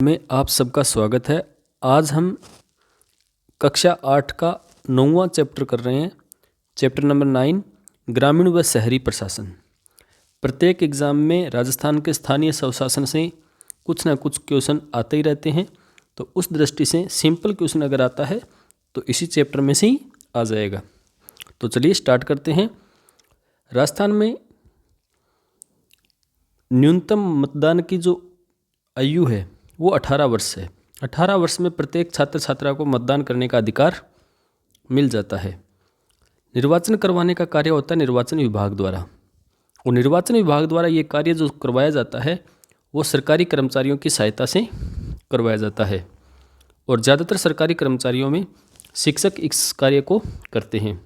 में आप सबका स्वागत है। आज हम कक्षा 8 का 9वां चैप्टर कर रहे हैं। चैप्टर नंबर 9, ग्रामीण व शहरी प्रशासन। प्रत्येक एग्ज़ाम में राजस्थान के स्थानीय स्वशासन से कुछ ना कुछ क्वेश्चन आते ही रहते हैं, तो उस दृष्टि से सिंपल क्वेश्चन अगर आता है तो इसी चैप्टर में से ही आ जाएगा। तो चलिए स्टार्ट करते हैं। राजस्थान में न्यूनतम मतदान की जो आयु है वो 18 वर्ष है। 18 वर्ष में प्रत्येक छात्र छात्रा को मतदान करने का अधिकार मिल जाता है। निर्वाचन करवाने का कार्य होता है निर्वाचन विभाग द्वारा, और निर्वाचन विभाग द्वारा ये कार्य जो करवाया जाता है वो सरकारी कर्मचारियों की सहायता से करवाया जाता है, और ज़्यादातर सरकारी कर्मचारियों में शिक्षक इस कार्य को करते हैं।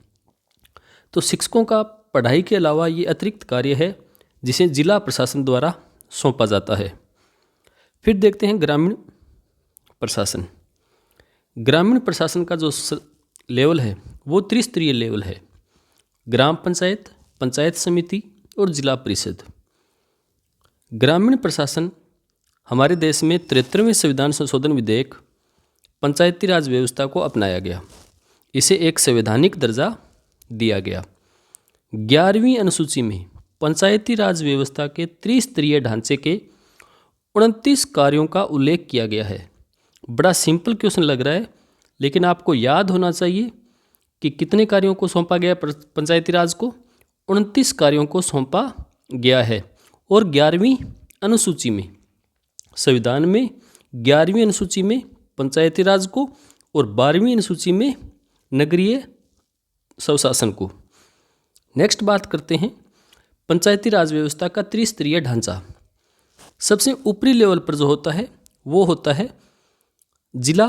तो शिक्षकों का पढ़ाई के अलावा ये अतिरिक्त कार्य है जिसे जिला प्रशासन द्वारा सौंपा जाता है। फिर देखते हैं ग्रामीण प्रशासन। ग्रामीण प्रशासन का जो लेवल है वो त्रिस्तरीय लेवल है। ग्राम पंचायत, पंचायत समिति और जिला परिषद। ग्रामीण प्रशासन हमारे देश में 73वें संविधान संशोधन विधेयक पंचायती राज व्यवस्था को अपनाया गया। इसे एक संवैधानिक दर्जा दिया गया। 11वीं अनुसूची में पंचायती राज व्यवस्था के त्रिस्तरीय ढांचे के 29 कार्यों का उल्लेख किया गया है। बड़ा सिंपल क्वेश्चन लग रहा है, लेकिन आपको याद होना चाहिए कि कितने कार्यों को सौंपा गया पंचायती राज को। 29 कार्यों को सौंपा गया है। और 11वीं अनुसूची में, संविधान में 11वीं अनुसूची में पंचायती राज को और 12वीं अनुसूची में नगरीय स्वशासन को। नेक्स्ट बात करते हैं पंचायती राज व्यवस्था का त्रिस्तरीय ढांचा। सबसे ऊपरी लेवल पर जो होता है वो होता है जिला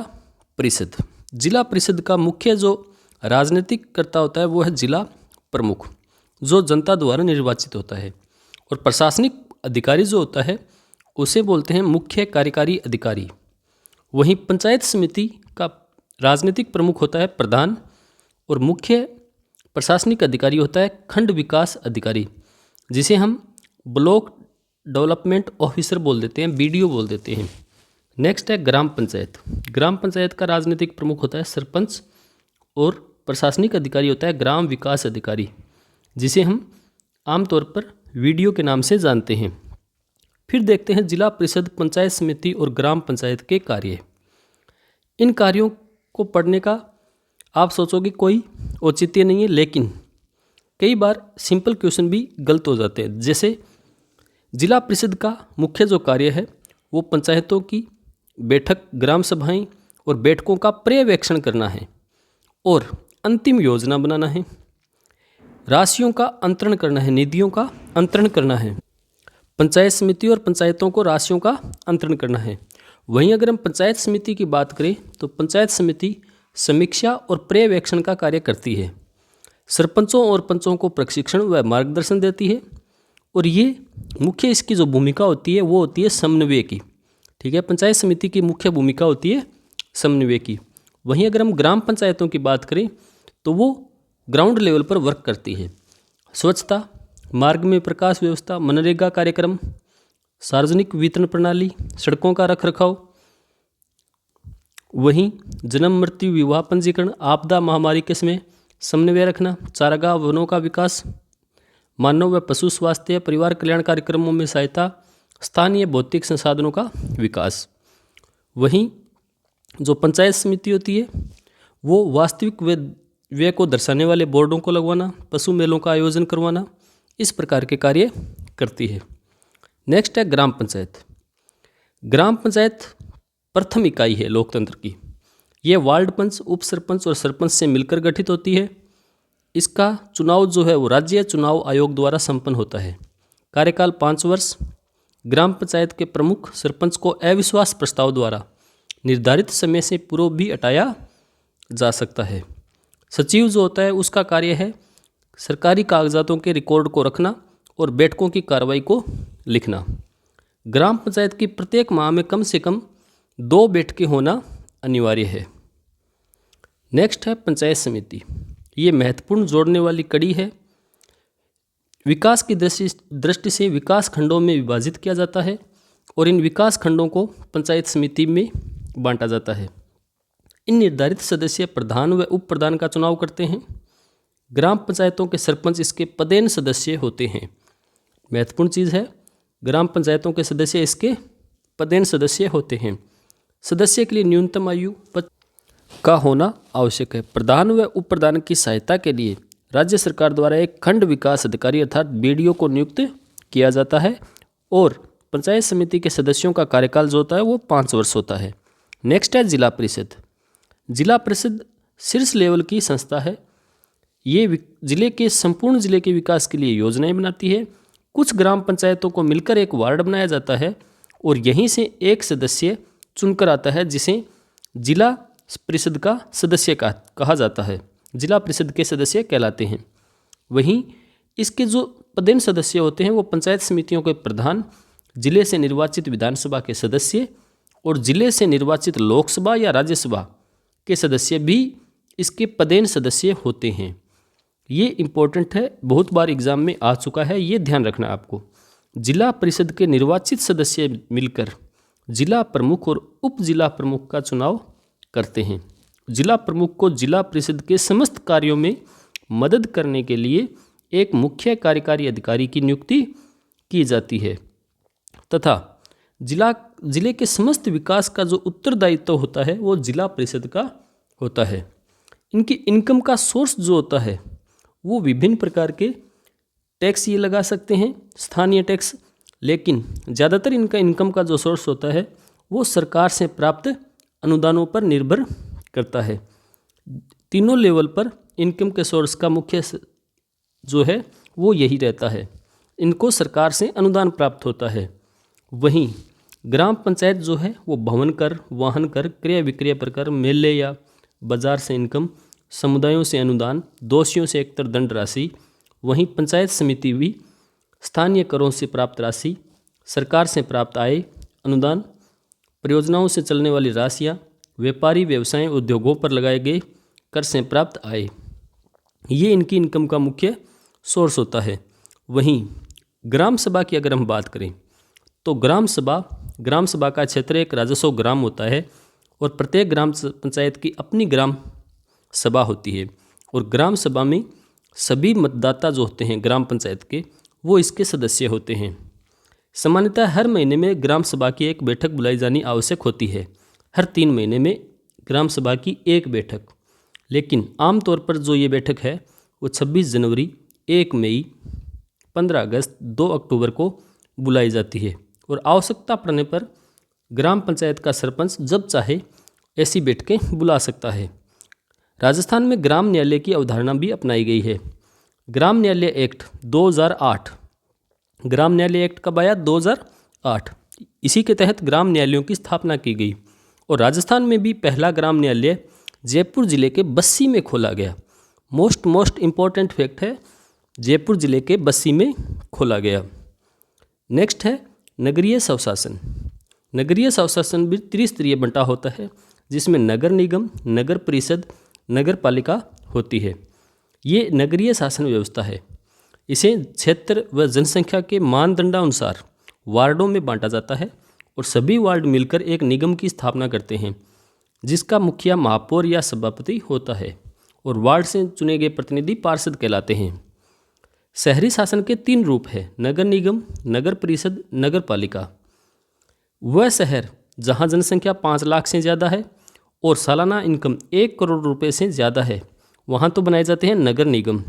परिषद। जिला परिषद का मुख्य जो राजनीतिक कर्ता होता है वो है जिला प्रमुख, जो जनता द्वारा निर्वाचित होता है। और प्रशासनिक अधिकारी जो होता है उसे बोलते हैं मुख्य कार्यकारी अधिकारी। वहीं पंचायत समिति का राजनीतिक प्रमुख होता है प्रधान, और मुख्य प्रशासनिक अधिकारी होता है खंड विकास अधिकारी, जिसे हम ब्लॉक डेवलपमेंट ऑफिसर बोल देते हैं, बीडीओ बोल देते हैं। नेक्स्ट है ग्राम पंचायत। ग्राम पंचायत का राजनीतिक प्रमुख होता है सरपंच, और प्रशासनिक अधिकारी होता है ग्राम विकास अधिकारी, जिसे हम आमतौर पर वीडियो के नाम से जानते हैं। फिर देखते हैं जिला परिषद, पंचायत समिति और ग्राम पंचायत के कार्य। इन कार्यों को पढ़ने का आप सोचोगे कोई औचित्य नहीं है, लेकिन कई बार सिंपल क्वेश्चन भी गलत हो जाते हैं। जैसे जिला परिषद का मुख्य जो कार्य है वो पंचायतों की बैठक, ग्राम सभाएं और बैठकों का पर्यवेक्षण करना है, और अंतिम योजना बनाना है। राशियों का अंतरण करना है, निधियों का अंतरण करना है। पंचायत समिति और पंचायतों को राशियों का अंतरण करना है। वहीं अगर हम पंचायत समिति की बात करें तो पंचायत समिति समीक्षा और पर्यवेक्षण का कार्य करती है। सरपंचों और पंचों को प्रशिक्षण व मार्गदर्शन देती है, और ये मुख्य इसकी जो भूमिका होती है वो होती है समन्वय की। ठीक है, पंचायत समिति की मुख्य भूमिका होती है समन्वय की। वहीं अगर हम ग्राम पंचायतों की बात करें तो वो ग्राउंड लेवल पर वर्क करती है। स्वच्छता, मार्ग में प्रकाश व्यवस्था, मनरेगा कार्यक्रम, सार्वजनिक वितरण प्रणाली, सड़कों का रखरखाव। वहीं जन्म, मृत्यु, विवाह पंजीकरण, आपदा महामारी के समय समन्वय रखना, चारागाह, वनों का विकास, मानव व पशु स्वास्थ्य, परिवार कल्याण कार्यक्रमों में सहायता, स्थानीय भौतिक संसाधनों का विकास। वहीं जो पंचायत समिति होती है वो वास्तविक व्यय को दर्शाने वाले बोर्डों को लगवाना, पशु मेलों का आयोजन करवाना, इस प्रकार के कार्य करती है। नेक्स्ट है ग्राम पंचायत। ग्राम पंचायत प्रथम इकाई है लोकतंत्र की। यह वार्ड पंच, उप सरपंच और सरपंच से मिलकर गठित होती है। इसका चुनाव जो है वो राज्य चुनाव आयोग द्वारा संपन्न होता है। कार्यकाल 5 वर्ष। ग्राम पंचायत के प्रमुख सरपंच को अविश्वास प्रस्ताव द्वारा निर्धारित समय से पूर्व भी हटाया जा सकता है। सचिव जो होता है उसका कार्य है सरकारी कागजातों के रिकॉर्ड को रखना और बैठकों की कार्रवाई को लिखना। ग्राम पंचायत की प्रत्येक माह में कम से कम 2 बैठकें होना अनिवार्य है। नेक्स्ट है पंचायत समिति। ये महत्वपूर्ण जोड़ने वाली कड़ी है। विकास की दृष्टि से विकास खंडों में विभाजित किया जाता है और इन विकास खंडों को पंचायत समिति में बांटा जाता है। इन निर्धारित सदस्य प्रधान व उप प्रधान का चुनाव करते हैं। ग्राम पंचायतों के सरपंच इसके पदेन सदस्य होते हैं। महत्वपूर्ण चीज़ है, ग्राम पंचायतों के सदस्य इसके पदेन सदस्य होते हैं। सदस्य के लिए न्यूनतम आयु का होना आवश्यक है। प्रधान व उप प्रधान की सहायता के लिए राज्य सरकार द्वारा एक खंड विकास अधिकारी अर्थात बीडीओ को नियुक्त किया जाता है और पंचायत समिति के सदस्यों का कार्यकाल जो होता है वो 5 वर्ष होता है। नेक्स्ट है जिला परिषद। जिला परिषद शीर्ष लेवल की संस्था है। ये जिले के संपूर्ण जिले के विकास के लिए योजनाएं बनाती है। कुछ ग्राम पंचायतों को मिलकर एक वार्ड बनाया जाता है और यहीं से एक सदस्य चुनकर आता है जिसे जिला परिषद का सदस्य कहा जाता है। जिला परिषद के सदस्य कहलाते हैं। वहीं इसके जो पदेन सदस्य होते हैं वो पंचायत समितियों के प्रधान, जिले से निर्वाचित विधानसभा के सदस्य और जिले से निर्वाचित लोकसभा या राज्यसभा के सदस्य भी इसके पदेन सदस्य होते हैं। ये इम्पोर्टेंट है, बहुत बार एग्जाम में आ चुका है, ये ध्यान रखना आपको। जिला परिषद के निर्वाचित सदस्य मिलकर जिला प्रमुख और उप जिला प्रमुख का चुनाव करते हैं। जिला प्रमुख को जिला परिषद के समस्त कार्यों में मदद करने के लिए एक मुख्य कार्यकारी अधिकारी की नियुक्ति की जाती है तथा जिले के समस्त विकास का जो उत्तरदायित्व होता है वो जिला परिषद का होता है। इनकी इनकम का सोर्स जो होता है वो विभिन्न प्रकार के टैक्स ये लगा सकते हैं, स्थानीय टैक्स, लेकिन ज़्यादातर इनका इनकम का जो सोर्स होता है वो सरकार से प्राप्त अनुदानों पर निर्भर करता है। तीनों लेवल पर इनकम के सोर्स का मुख्य जो है वो यही रहता है, इनको सरकार से अनुदान प्राप्त होता है। वहीं ग्राम पंचायत जो है वो भवन कर, वाहन कर, क्रय विक्रय पर कर, मेले या बाजार से इनकम, समुदायों से अनुदान, दोषियों से एकतर दंड राशि, वहीं पंचायत समिति भी स्थानीय करों से प्राप्त राशि, सरकार से प्राप्त आय, अनुदान, परियोजनाओं से चलने वाली राशियाँ, व्यापारी व्यवसाय उद्योगों पर लगाए गए कर से प्राप्त आय, ये इनकी इनकम का मुख्य सोर्स होता है। वहीं ग्राम सभा की अगर हम बात करें तो ग्राम सभा का क्षेत्र एक राजस्व ग्राम होता है और प्रत्येक ग्राम पंचायत की अपनी ग्राम सभा होती है और ग्राम सभा में सभी मतदाता जो होते हैं ग्राम पंचायत के वो इसके सदस्य होते हैं। सामान्यतः हर महीने में ग्राम सभा की एक बैठक बुलाई जानी आवश्यक होती है। हर 3 महीने में ग्राम सभा की एक बैठक, लेकिन आमतौर पर जो ये बैठक है वो 26 जनवरी, 1 मई, 15 अगस्त, 2 अक्टूबर को बुलाई जाती है और आवश्यकता पड़ने पर ग्राम पंचायत का सरपंच जब चाहे ऐसी बैठकें बुला सकता है। राजस्थान में ग्राम न्यायालय की अवधारणा भी अपनाई गई है। ग्राम न्यायालय एक्ट 2008, ग्राम न्यायालय एक्ट कब आया? 2008। इसी के तहत ग्राम न्यायालयों की स्थापना की गई और राजस्थान में भी पहला ग्राम न्यायालय जयपुर जिले के बस्सी में खोला गया। मोस्ट इम्पॉर्टेंट फैक्ट है, जयपुर जिले के बस्सी में खोला गया। नेक्स्ट है नगरीय स्वशासन। नगरीय स्वशासन भी त्रिस्तरीय बंटा होता है जिसमें नगर निगम, नगर परिषद, नगर पालिका होती है। ये नगरीय शासन व्यवस्था है। इसे क्षेत्र व जनसंख्या के मानदंडानुसार वार्डों में बांटा जाता है और सभी वार्ड मिलकर एक निगम की स्थापना करते हैं जिसका मुखिया महापौर या सभापति होता है और वार्ड से चुने गए प्रतिनिधि पार्षद कहलाते हैं। शहरी शासन के 3 रूप हैं, नगर निगम, नगर परिषद, नगर पालिका। वह शहर जहां जनसंख्या 5 लाख से ज़्यादा है और सालाना इनकम 1 करोड़ रुपए से ज़्यादा है वहां तो बनाए जाते हैं नगर निगम,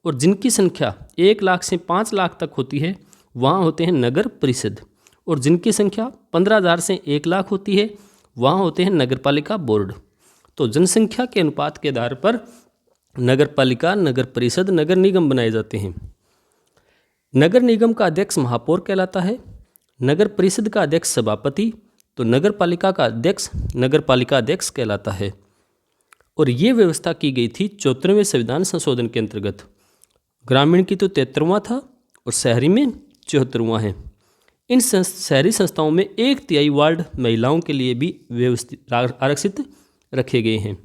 और जिनकी संख्या 1 लाख से 5 लाख तक होती है वहां होते हैं नगर परिषद, और जिनकी संख्या 15,000 से 1 लाख होती है वहाँ होते हैं नगर पालिका बोर्ड। तो जनसंख्या के अनुपात के आधार पर नगर पालिका, नगर परिषद, नगर निगम बनाए जाते हैं। नगर निगम का अध्यक्ष महापौर कहलाता है, नगर परिषद का अध्यक्ष सभापति, तो नगर पालिका का अध्यक्ष नगर पालिका अध्यक्ष कहलाता है। और ये व्यवस्था की गई थी 74वें संविधान संशोधन के अंतर्गत। ग्रामीण की तो 73वां था और शहरी में 74वां है। इन शहरी संस्थाओं में 1/3 वार्ड महिलाओं के लिए भी व्यवस्थित आरक्षित रखे गए हैं।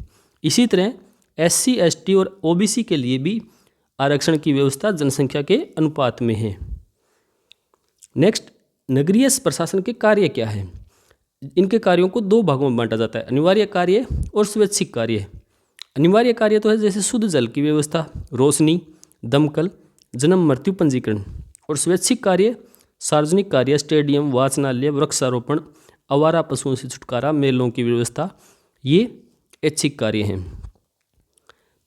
इसी तरह SC, ST और OBC के लिए भी आरक्षण की व्यवस्था जनसंख्या के अनुपात में है। नेक्स्ट, नगरीय प्रशासन के कार्य क्या है? इनके कार्यों को दो भागों में बांटा जाता है, अनिवार्य कार्य और स्वैच्छिक कार्य। अनिवार्य कार्य तो है जैसे शुद्ध जल की व्यवस्था, रोशनी, दमकल, जन्म मृत्यु पंजीकरण। और स्वैच्छिक कार्य सार्वजनिक कार्य, स्टेडियम, वाचनालय, वृक्षारोपण, आवारा पशुओं से छुटकारा, मेलों की व्यवस्था, ये ऐच्छिक कार्य हैं।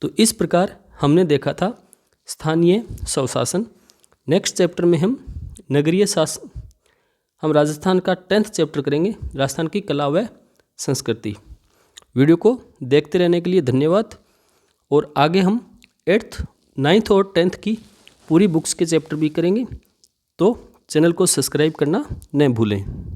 तो इस प्रकार हमने देखा था स्थानीय स्वशासन। नेक्स्ट चैप्टर में हम नगरीय शासन, हम राजस्थान का 10th चैप्टर करेंगे, राजस्थान की कला व संस्कृति। वीडियो को देखते रहने के लिए धन्यवाद। और आगे हम 8th, 9th और 10th की पूरी बुक्स के चैप्टर भी करेंगे, तो चैनल को सब्सक्राइब करना न भूलें।